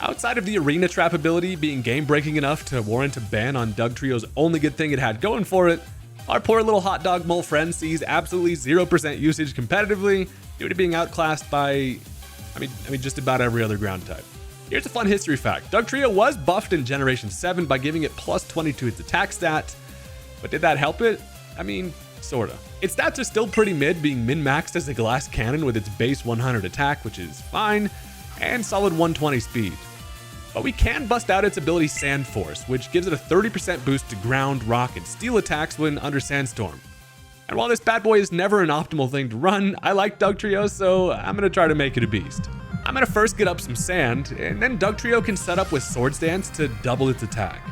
Outside of the arena trap ability being game-breaking enough to warrant a ban on Dugtrio's only good thing it had going for it, our poor little hot dog mole friend sees absolutely 0% usage competitively due to being outclassed by, I mean just about every other ground type. Here's a fun history fact. Dugtrio was buffed in Generation 7 by giving it plus 20 to its attack stat, but did that help it? I mean, sorta. Its stats are still pretty mid, being min-maxed as a glass cannon with its base 100 attack, which is fine, and solid 120 speed. But we can bust out its ability Sand Force, which gives it a 30% boost to ground, rock, and steel attacks when under Sandstorm. And while this bad boy is never an optimal thing to run, I like Dugtrio, so I'm gonna try to make it a beast. I'm gonna first get up some sand, and then Dugtrio can set up with Swords Dance to double its attack.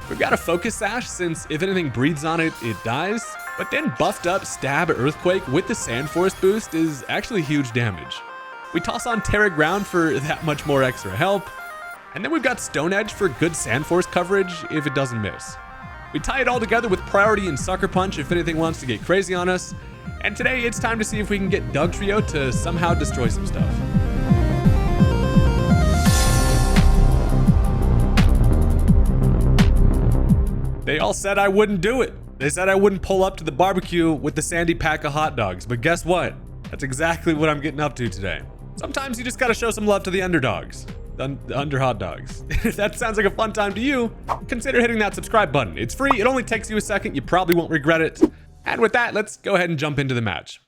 We've got a Focus Sash, since if anything breathes on it, it dies, but then buffed up Stab Earthquake with the Sand Force boost is actually huge damage. We toss on Terra Ground for that much more extra help, and then we've got Stone Edge for good Sand Force coverage if it doesn't miss. We tie it all together with Priority and Sucker Punch if anything wants to get crazy on us, and today it's time to see if we can get Dugtrio to somehow destroy some stuff. They all said I wouldn't do it. They said I wouldn't pull up to the barbecue with the sandy pack of hot dogs, but guess what? That's exactly what I'm getting up to today. Sometimes you just gotta show some love to the underdogs. The under hot dogs. If that sounds like a fun time to you, consider hitting that subscribe button. It's free, it only takes you a second, you probably won't regret it. And with that, let's go ahead and jump into the match.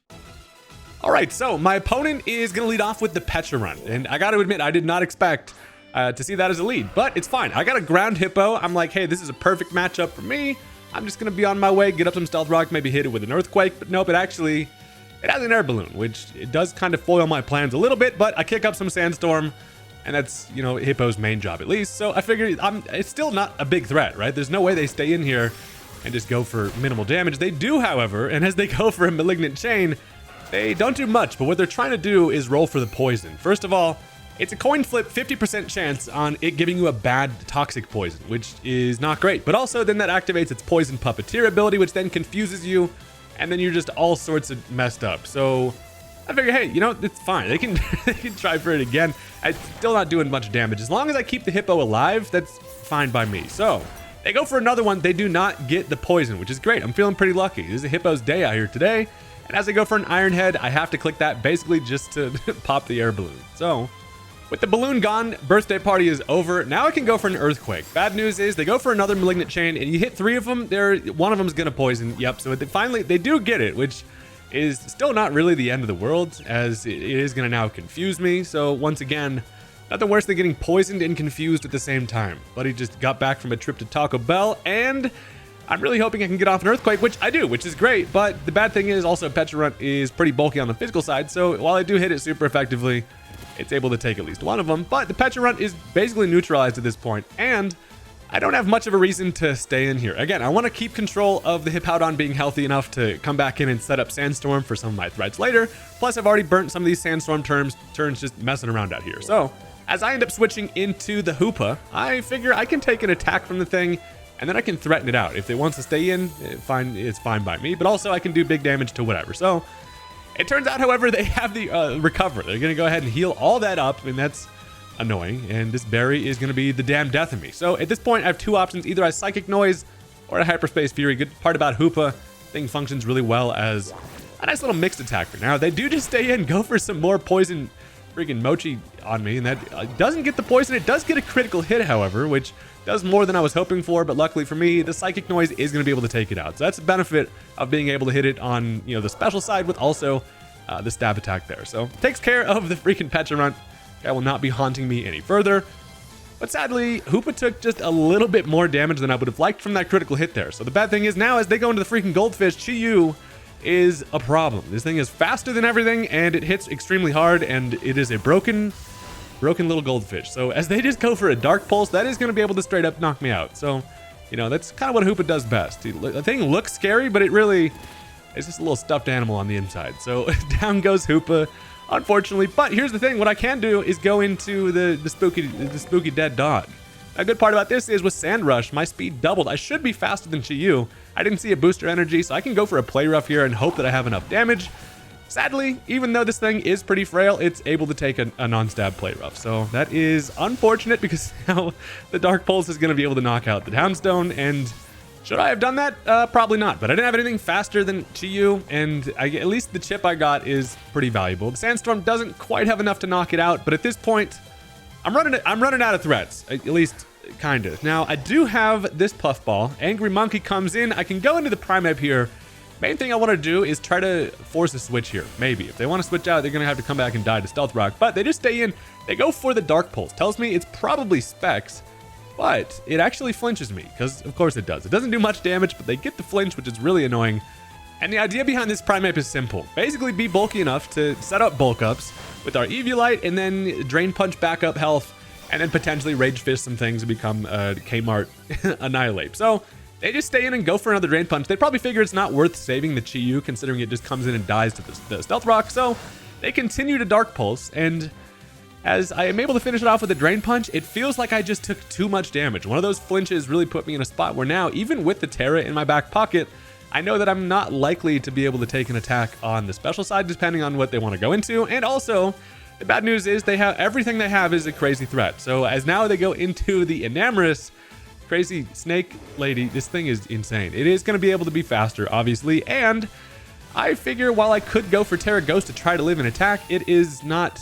Alright, so my opponent is gonna lead off with the Pecharunt, and I gotta admit, I did not expect to see that as a lead, but it's fine. I got a ground hippo. I'm like, hey, this is a perfect matchup for me. I'm just gonna be on my way, get up some Stealth Rock, maybe hit it with an Earthquake, but nope, it has an Air Balloon, which it does kind of foil my plans a little bit, but I kick up some Sandstorm, and that's, you know, Hippo's main job at least. So I figured it's still not a big threat, right? There's no way they stay in here and just go for minimal damage. They do, however, and as they go for a Malignant Chain, they don't do much, but what they're trying to do is roll for the poison. First of all, it's a coin flip 50% chance on it giving you a bad toxic poison, which is not great. But also then that activates its poison puppeteer ability, which then confuses you, and then you're just all sorts of messed up. So I figure, hey, you know, it's fine. They can try for it again. I'm still not doing much damage. As long as I keep the hippo alive, that's fine by me. So they go for another one. They do not get the poison, which is great. I'm feeling pretty lucky. This is a hippo's day out here today. And as I go for an Iron Head, I have to click that basically just to pop the air balloon. So with the balloon gone, birthday party is over. Now I can go for an Earthquake. Bad news is they go for another Malignant Chain, and you hit 3 of them, one of them is going to poison. Yep, so they do get it, which is still not really the end of the world, as it is going to now confuse me. So once again, nothing worse than getting poisoned and confused at the same time. Buddy just got back from a trip to Taco Bell, and I'm really hoping I can get off an Earthquake, which I do, which is great. But the bad thing is also Pecharunt is pretty bulky on the physical side, so while I do hit it super effectively, it's able to take at least one of them. But the Pecharunt is basically neutralized at this point, and I don't have much of a reason to stay in here. Again, I want to keep control of the Hippowdon being healthy enough to come back in and set up Sandstorm for some of my threats later. Plus, I've already burnt some of these Sandstorm turns just messing around out here. So, as I end up switching into the Hoopa, I figure I can take an attack from the thing, and then I can threaten it out. If it wants to stay in, it's fine by me. But also, I can do big damage to whatever. So, it turns out, however, they have the Recover. They're going to go ahead and heal all that up, and that's annoying, and this berry is going to be the damn death of me. So at this point, I have 2 options. Either I Psychic Noise or a Hyperspace Fury. Good part about Hoopa, thing functions really well as a nice little mixed attacker. Now, they do just stay in, go for some more poison freaking mochi on me, and that doesn't get the poison. It does get a critical hit, however, which does more than I was hoping for, but luckily for me, the Psychic Noise is going to be able to take it out. So that's the benefit of being able to hit it on, you know, the special side with also the stab attack there. So takes care of the freaking Pecharunt. Guy will not be haunting me any further. But sadly, Hoopa took just a little bit more damage than I would have liked from that critical hit there. So the bad thing is now as they go into the freaking Goldfish, Chi-Yu is a problem. This thing is faster than everything, and it hits extremely hard, and it is a broken little Goldfish. So as they just go for a Dark Pulse, that is going to be able to straight up knock me out. So, you know, that's kind of what Hoopa does best. The thing looks scary, but it really is just a little stuffed animal on the inside. So down goes Hoopa, unfortunately. But here's the thing, what I can do is go into the spooky dead dog. A good part about this is with Sand Rush, my speed doubled. I should be faster than Chi-Yu. I didn't see a booster energy, so I can go for a Play Rough here and hope that I have enough damage. Sadly, even though this thing is pretty frail, it's able to take a non-stab play rough. So that is unfortunate because now the Dark Pulse is going to be able to knock out the Downstone. And should I have done that? Probably not. But I didn't have anything faster than Chi-Yu, and at least the chip I got is pretty valuable. The Sandstorm doesn't quite have enough to knock it out, but at this point, I'm running out of threats, at least kind of. Now, I do have this Puffball. Angry Monkey comes in. I can go into the Primeape here. Main thing I want to do is try to force a switch here. Maybe. If they want to switch out, they're going to have to come back and die to Stealth Rock. But they just stay in. They go for the Dark Pulse. Tells me it's probably Specs, but it actually flinches me because, of course, it does. It doesn't do much damage, but they get the flinch, which is really annoying. And the idea behind this Primeape is simple. Basically, be bulky enough to set up bulk ups with our Eviolite and then Drain Punch back up health and then potentially Rage Fist some things and become Kmart Annihilate. So they just stay in and go for another Drain Punch. They probably figure it's not worth saving the Chi-Yu considering it just comes in and dies to the Stealth Rock. So they continue to Dark Pulse, and as I am able to finish it off with a Drain Punch, it feels like I just took too much damage. One of those flinches really put me in a spot where now, even with the Terra in my back pocket, I know that I'm not likely to be able to take an attack on the special side depending on what they want to go into. And also, the bad news is they have everything they have is a crazy threat. So as now they go into the Enamorous, crazy snake lady, this thing is insane. It is going to be able to be faster, obviously, and I figure while I could go for Terra Ghost to try to live an attack, it's not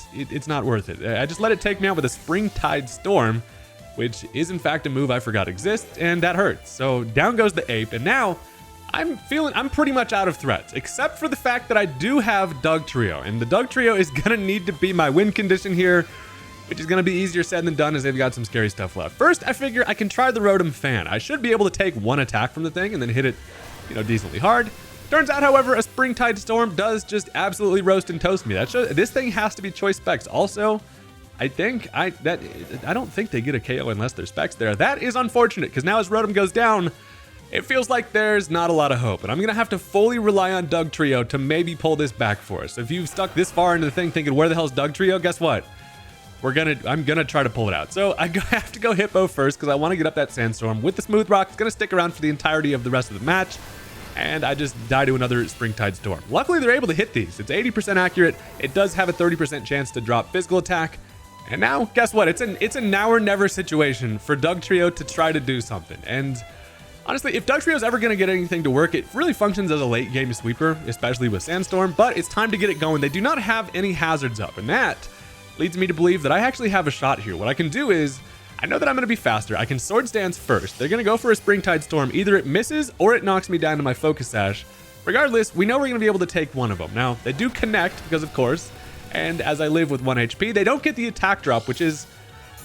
worth it. I just let it take me out with a Springtide Storm, which is in fact a move I forgot exists, and that hurts. So down goes the Ape, and now I'm pretty much out of threats, except for the fact that I do have Dugtrio, and the Dugtrio is gonna need to be my win condition here, which is going to be easier said than done as they've got some scary stuff left. First, I figure I can try the Rotom Fan. I should be able to take one attack from the thing and then hit it, decently hard. Turns out, however, a Springtide Storm does just absolutely roast and toast me. That shows this thing has to be choice specs. Also, I don't think they get a KO unless there's specs there. That is unfortunate because now as Rotom goes down, it feels like there's not a lot of hope, and I'm going to have to fully rely on Dugtrio to maybe pull this back for us. If you've stuck this far into the thing thinking, where the hell's Dugtrio? Guess what? I'm gonna try to pull it out. So I have to go Hippo first because I want to get up that Sandstorm. With the Smooth Rock, it's gonna stick around for the entirety of the rest of the match, and I just die to another Springtide Storm. Luckily, they're able to hit these. It's 80% accurate. It does have a 30% chance to drop physical attack. And now, guess what? It's a now or never situation for Dugtrio to try to do something. And honestly, if Dugtrio's ever gonna get anything to work, it really functions as a late game sweeper, especially with Sandstorm. But it's time to get it going. They do not have any hazards up, and that leads me to believe that I actually have a shot here. What I can do is, I know that I'm going to be faster. I can Swords Dance first. They're going to go for a Springtide Storm. Either it misses or it knocks me down to my Focus Sash. Regardless, we know we're going to be able to take one of them. Now, they do connect because of course, and as I live with 1 HP, they don't get the attack drop, which is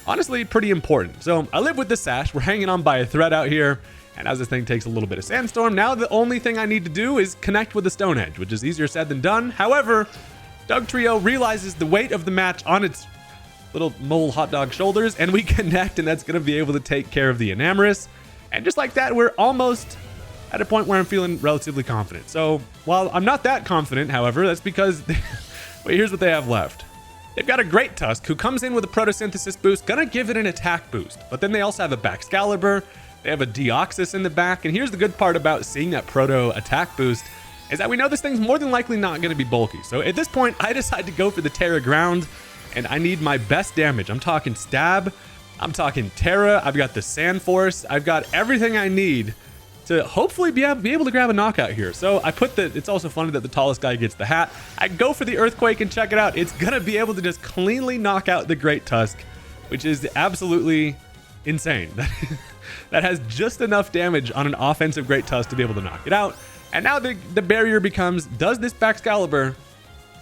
honestly pretty important. So I live with the Sash. We're hanging on by a thread out here. And as this thing takes a little bit of Sandstorm, now the only thing I need to do is connect with the Stone Edge, which is easier said than done. However, Dugtrio realizes the weight of the match on its little mole hot dog shoulders, and we connect, and that's going to be able to take care of the Enamorous. And just like that, we're almost at a point where I'm feeling relatively confident. So while I'm not that confident, however, that's because wait, here's what they have left. They've got a Great Tusk who comes in with a Photosynthesis boost, gonna give it an attack boost, but then they also have a Baxcalibur, they have a Deoxys in the back, and here's the good part about seeing that Proto attack boost is that we know this thing's more than likely not going to be bulky. So at this point, I decide to go for the Terra Ground, and I need my best damage. I'm talking Stab, I'm talking Terra, I've got the Sand Force, I've got everything I need to hopefully be able to grab a knockout here. So I put it's also funny that the tallest guy gets the hat. I go for the Earthquake and check it out. It's going to be able to just cleanly knock out the Great Tusk, which is absolutely insane. That has just enough damage on an offensive Great Tusk to be able to knock it out. And now the barrier becomes, does this Baxcalibur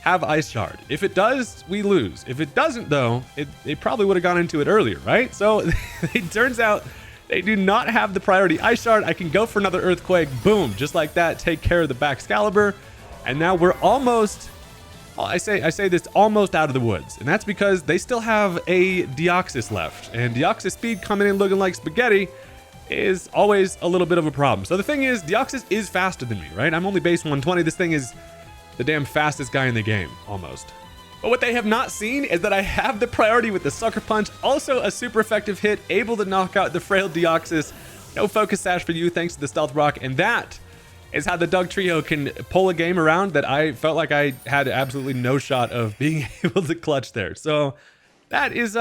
have Ice Shard? If it does, we lose. If it doesn't, though, it probably would have gone into it earlier, right? So it turns out they do not have the priority Ice Shard. I can go for another Earthquake. Boom, just like that, take care of the Baxcalibur. And now we're almost, I say this, almost out of the woods. And that's because they still have a Deoxys left. And Deoxys speed coming in looking like spaghetti is always a little bit of a problem. So the thing is, Deoxys is faster than me, right? I'm only base 120. This thing is the damn fastest guy in the game, almost. But what they have not seen is that I have the priority with the Sucker Punch, also a super effective hit, able to knock out the frail Deoxys. No Focus Sash for you thanks to the Stealth Rock, and that is how the Dugtrio can pull a game around that I felt like I had absolutely no shot of being able to clutch there. So that was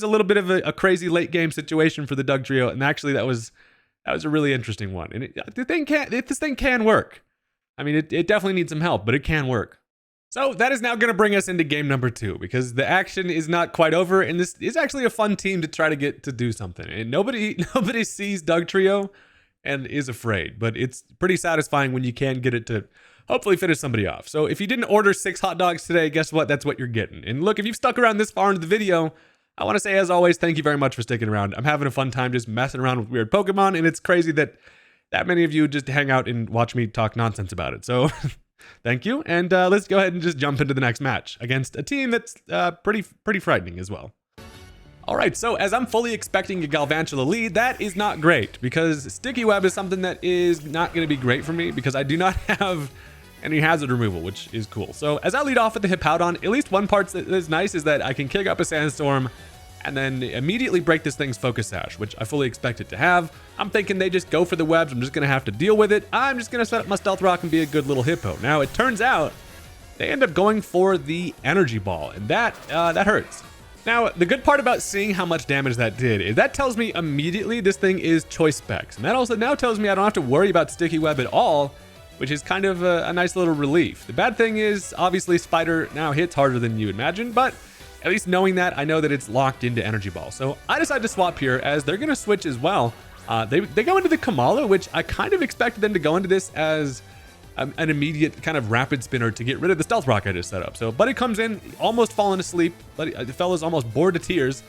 a little bit of a crazy late game situation for the Dugtrio, and actually that was a really interesting one. And this thing can work. I mean, it definitely needs some help, but it can work. So that is now going to bring us into game number 2, because the action is not quite over, and this is actually a fun team to try to get to do something. And nobody sees Dugtrio and is afraid, but it's pretty satisfying when you can get it to hopefully finish somebody off. So if you didn't order 6 hot dogs today, guess what? That's what you're getting. And look, if you've stuck around this far into the video, I want to say, as always, thank you very much for sticking around. I'm having a fun time just messing around with weird Pokemon, and it's crazy that many of you just hang out and watch me talk nonsense about it. So thank you, and let's go ahead and just jump into the next match against a team that's pretty frightening as well. All right, so as I'm fully expecting a Galvantula lead, that is not great, because Sticky Web is something that is not going to be great for me, because I do not have any hazard removal, which is cool. So as I lead off with the Hippowdon, at least one part that is nice is that I can kick up a Sandstorm and then immediately break this thing's Focus Sash, which I fully expect it to have. I'm thinking they just go for the webs. I'm just going to have to deal with it. I'm just going to set up my Stealth Rock and be a good little Hippo. Now, it turns out they end up going for the Energy Ball, and that hurts. Now, the good part about seeing how much damage that did is that tells me immediately this thing is Choice Specs. And that also now tells me I don't have to worry about Sticky Web at all, which is kind of a nice little relief. The bad thing is, obviously, Spider now hits harder than you imagine, but at least knowing that, I know that it's locked into Energy Ball. So I decided to swap here, as they're going to switch as well. They go into the Kamala, which I kind of expected them to go into this as an immediate kind of rapid spinner to get rid of the Stealth Rock I just set up. So Buddy comes in, almost falling asleep. The fella's almost bored to tears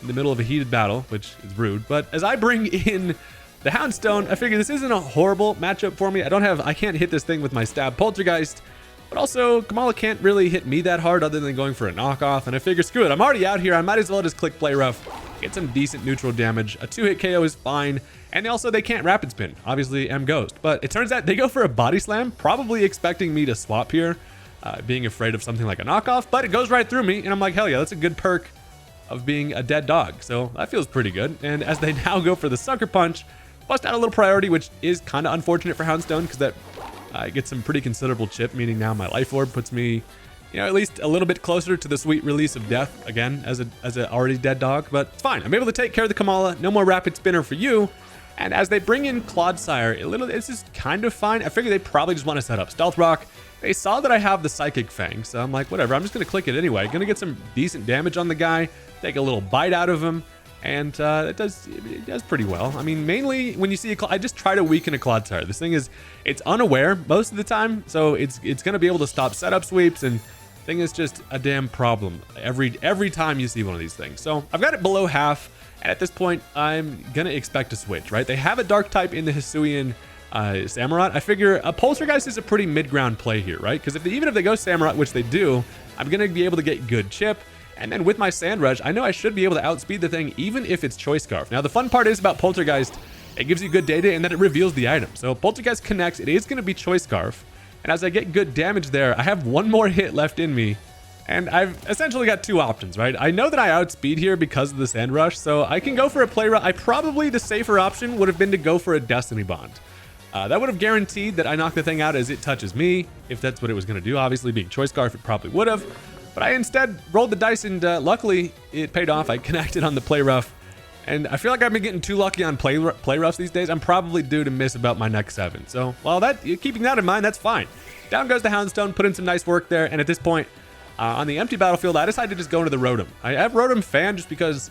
in the middle of a heated battle, which is rude. But as I bring in the Houndstone, I figure this isn't a horrible matchup for me. I can't hit this thing with my Stab Poltergeist, but also Kamala can't really hit me that hard other than going for a knockoff. And I figure, screw it, I'm already out here. I might as well just click Play Rough, get some decent neutral damage. A 2-hit KO is fine. And also, they can't Rapid Spin. Obviously, M Ghost. But it turns out they go for a Body Slam, probably expecting me to swap here, being afraid of something like a knockoff. But it goes right through me, and I'm like, hell yeah, that's a good perk of being a dead dog. So that feels pretty good. And as they now go for the Sucker Punch, bust out a little priority, which is kind of unfortunate for Houndstone, because that gets some pretty considerable chip, meaning now my Life Orb puts me, at least a little bit closer to the sweet release of death, again, as a already dead dog. But it's fine. I'm able to take care of the Kamala. No more Rapid Spinner for you. And as they bring in Clodsire, it's just kind of fine. I figure they probably just want to set up Stealth Rock. They saw that I have the Psychic Fang, so I'm like, whatever, I'm just going to click it anyway. Going to get some decent damage on the guy, take a little bite out of him, and it does pretty well. I mean, mainly when you see I just try to weaken a Clodsire. This thing it's unaware most of the time, so it's going to be able to stop setup sweeps, and thing is just a damn problem every time you see one of these things. So I've got it below half. And at this point, I'm going to expect a switch, right? They have a Dark type in the Hisuian Samurott. I figure a Poltergeist is a pretty mid-ground play here, right? Because even if they go Samurott, which they do, I'm going to be able to get good chip. And then with my Sand Rush, I know I should be able to outspeed the thing, even if it's Choice Scarf. Now, the fun part is about Poltergeist, it gives you good data and then it reveals the item. So Poltergeist connects, it is going to be Choice Scarf. And as I get good damage there, I have one more hit left in me. And I've essentially got 2 options, right? I know that I outspeed here because of the Sand Rush, so I can go for a Play Rough. The safer option would have been to go for a Destiny Bond. That would have guaranteed that I knock the thing out as it touches me, if that's what it was going to do. Obviously, being Choice Scarf, it probably would have. But I instead rolled the dice, and luckily, it paid off. I connected on the Play Rough. And I feel like I've been getting too lucky on Play Roughs these days. I'm probably due to miss about my next 7. So, well, keeping that in mind, that's fine. Down goes the Houndstone, put in some nice work there, and at this point, on the empty battlefield, I decided to just go into the Rotom. I have Rotom Fan just because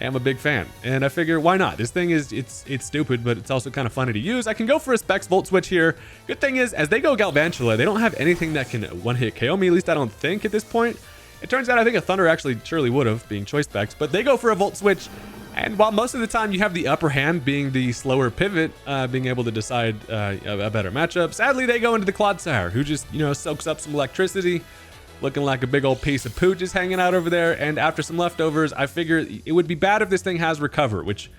I'm a big fan, and I figure why not? This thing it's stupid, but it's also kind of funny to use. I can go for a Specs Volt Switch here. Good thing is, as they go Galvantula, they don't have anything that can one-hit KO me, at least I don't think at this point. It turns out I think a Thunder actually surely would have, being Choice Specs, but they go for a Volt Switch, and while most of the time you have the upper hand being the slower pivot, being able to decide a better matchup, sadly they go into the Clodsire, who just, soaks up some electricity, looking like a big old piece of poo just hanging out over there. And after some leftovers, I figure it would be bad if this thing has Recover, which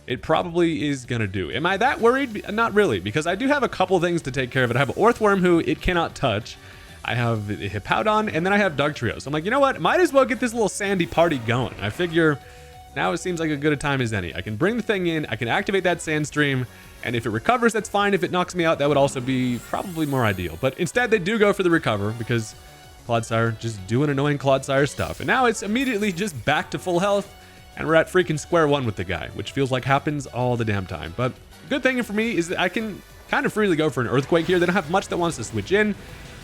it probably is going to do. Am I that worried? Not really, because I do have a couple things to take care of it. I have Orthworm, who it cannot touch. I have Hippowdon, and then I have Dugtrio. So I'm like, you know what? Might as well get this little sandy party going. I figure now it seems like a good a time as any. I can bring the thing in, I can activate that Sandstream, and if it recovers, that's fine. If it knocks me out, that would also be probably more ideal. But instead, they do go for the recover because Clodsire just doing annoying Clodsire stuff. And now it's immediately just back to full health, and we're at freaking square one with the guy, which feels like happens all the damn time. But the good thing for me is that I can kind of freely go for an Earthquake here. They don't have much that wants to switch in.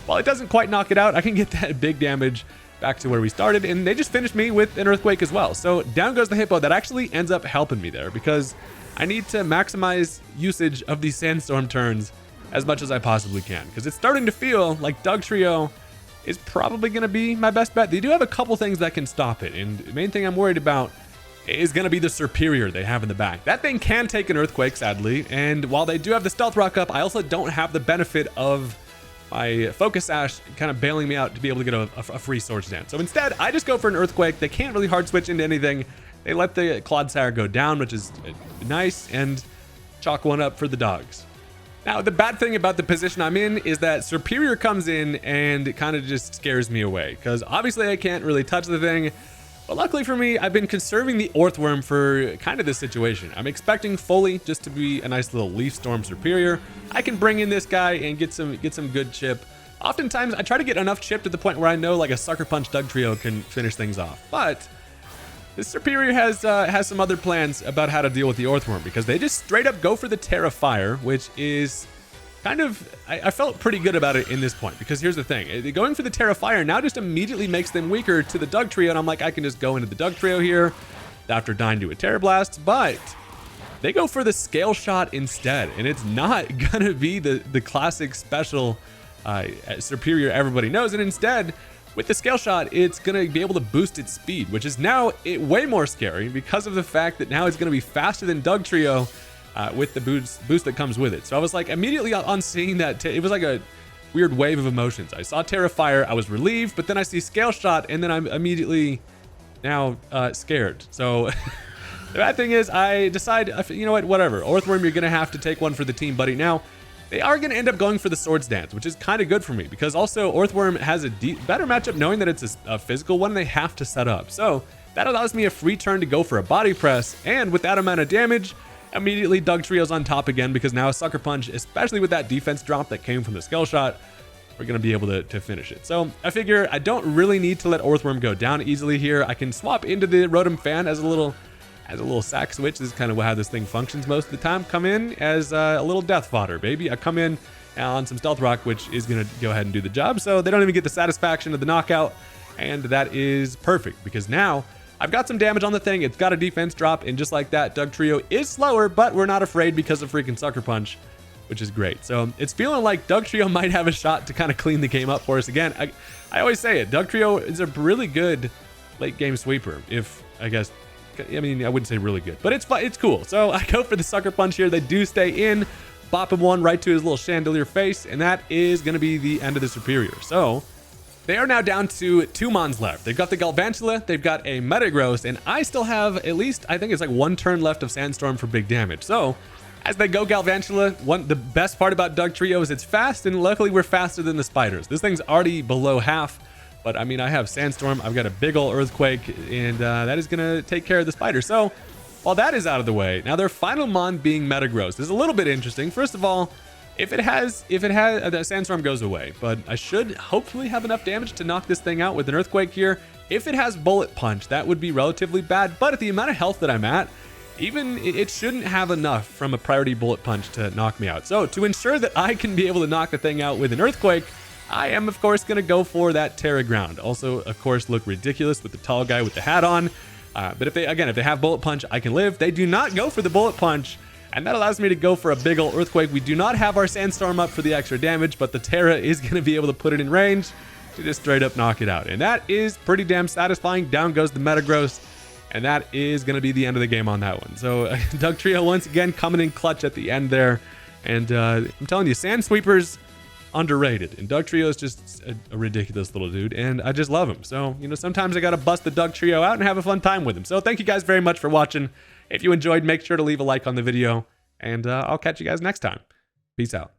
While it doesn't quite knock it out, I can get that big damage back to where we started, and they just finished me with an Earthquake as well. So down goes the Hippo. That actually ends up helping me there because I need to maximize usage of these Sandstorm turns as much as I possibly can, because it's starting to feel like Dugtrio is probably going to be my best bet. They do have a couple things that can stop it, and the main thing I'm worried about is going to be the Superior they have in the back. That thing can take an Earthquake, sadly, and while they do have the Stealth Rock up, I also don't have the benefit of my Focus Sash kind of bailing me out to be able to get a free Swords Dance. So instead, I just go for an Earthquake. They can't really hard switch into anything. They let the Clodsire go down, which is nice, and chalk one up for the dogs. Now, the bad thing about the position I'm in is that Superior comes in and it kind of just scares me away, because obviously I can't really touch the thing. But luckily for me, I've been conserving the Orthworm for kind of this situation. I'm expecting Foley just to be a nice little Leaf Storm Superior. I can bring in this guy and get some good chip. Oftentimes, I try to get enough chip to the point where I know like a Sucker Punch Dugtrio can finish things off. But this Superior has some other plans about how to deal with the Orthworm, because they just straight up go for the Terra Fire, which is kind of, I felt pretty good about it in this point, because here's the thing. Going for the Terra Fire now just immediately makes them weaker to the Dugtrio, and I'm like, I can just go into the Dugtrio here after dying to a Terra Blast, but they go for the Scale Shot instead, and it's not gonna be the classic special Superior everybody knows, and instead, with the Scale Shot, it's gonna be able to boost its speed, which is now way more scary because of the fact that now it's gonna be faster than Dugtrio, with the boost that comes with it. So I was like, immediately on seeing that, it was like a weird wave of emotions. I saw Terra Fire, I was relieved, but then I see Scale Shot, and then I'm immediately now scared. So the bad thing is, I decide, you know what, whatever. Orthworm, you're gonna have to take one for the team, buddy. Now, they are gonna end up going for the Swords Dance, which is kind of good for me, because also Orthworm has a better matchup knowing that it's a physical one they have to set up. So that allows me a free turn to go for a Body Press, and with that amount of damage, immediately Dugtrio's on top again, because now a Sucker Punch, especially with that defense drop that came from the Scale Shot, we're going to be able to finish it. So I figure I don't really need to let Orthworm go down easily here. I can swap into the Rotom Fan as a little sack switch. This is kind of how this thing functions most of the time. Come in as a little death fodder, baby. I come in on some Stealth Rock, which is going to go ahead and do the job. So they don't even get the satisfaction of the knockout, and that is perfect, because now I've got some damage on the thing. It's got a defense drop, and just like that, Dugtrio is slower, but we're not afraid because of freaking Sucker Punch, which is great. So it's feeling like Dugtrio might have a shot to kind of clean the game up for us again. I always say it, Dugtrio is a really good late game sweeper. If, I guess, I mean, I wouldn't say really good, but it's cool. So I go for the Sucker Punch here. They do stay in, bop him one right to his little chandelier face, and that is going to be the end of the Superior. So they are now down to 2 Mons left. They've got the Galvantula, they've got a Metagross, and I still have at least, I think it's like 1 turn left of Sandstorm for big damage. So as they go Galvantula, the best part about Dugtrio is it's fast, and luckily we're faster than the spiders. This thing's already below half, but I mean, I have Sandstorm, I've got a big ol' Earthquake, and that is gonna take care of the spider. So while that is out of the way, now their final Mon being Metagross is a little bit interesting. First of all, if it has, the Sandstorm goes away, but I should hopefully have enough damage to knock this thing out with an Earthquake here. If it has Bullet Punch, that would be relatively bad, but at the amount of health that I'm at, even it shouldn't have enough from a priority Bullet Punch to knock me out. So to ensure that I can be able to knock the thing out with an Earthquake, I am of course going to go for that Terra Ground. Also, of course, look ridiculous with the tall guy with the hat on. But if they have Bullet Punch, I can live. They do not go for the Bullet Punch, and that allows me to go for a big ol' Earthquake. We do not have our Sandstorm up for the extra damage, but the Terra is going to be able to put it in range to just straight up knock it out. And that is pretty damn satisfying. Down goes the Metagross, and that is going to be the end of the game on that one. So Dugtrio once again coming in clutch at the end there. And I'm telling you, Sand Sweeper's underrated, and Dugtrio is just a ridiculous little dude, and I just love him. So, you know, sometimes I got to bust the Dugtrio out and have a fun time with him. So thank you guys very much for watching. If you enjoyed, make sure to leave a like on the video, and I'll catch you guys next time. Peace out.